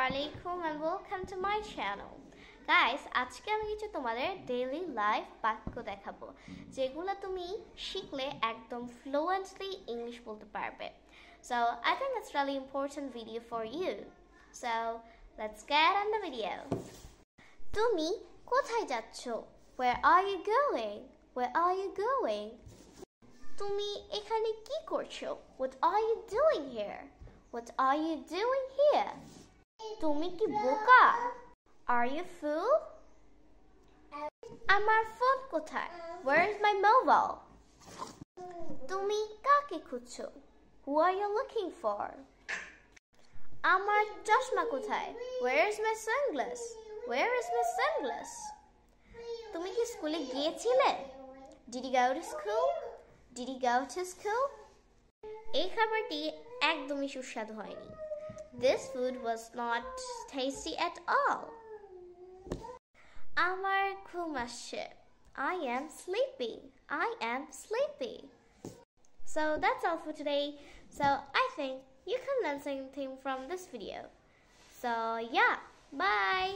Assalamualaikum and welcome to my channel. Guys, আজকে আমি কিছু তোমাদের ডেইলি লাইফ বাক্য দেখাবো যেগুলো তুমি শিখলে একদম ফ্লুয়েন্টলি ইংলিশ বলতে পারবে. So, I think it's really important video for you. So, let's get on the video. তুমি কোথায় যাচ্ছো? Where are you going? Where are you going? তুমি এখানে কি করছো? What are you doing here? What are you doing here? তুমি কি বোকা? Are you fool? আমার ফোন কোথায়? Where is my mobile? তুমি কাকে খুঁজছো? Who are you looking for? আমার চশমা কোথায়? Where is my sunglass? Where is my sunglass? তুমি কি স্কুলে গিয়েছিলে? Did you go to school? Did you go to school? এই খাবারটি একদমই সুস্বাদু হয়নি. This food was not tasty at all. আমার ঘুম আসছে. I am sleepy. I am sleepy. So that's all for today. So I think you can learn something from this video. So yeah, bye.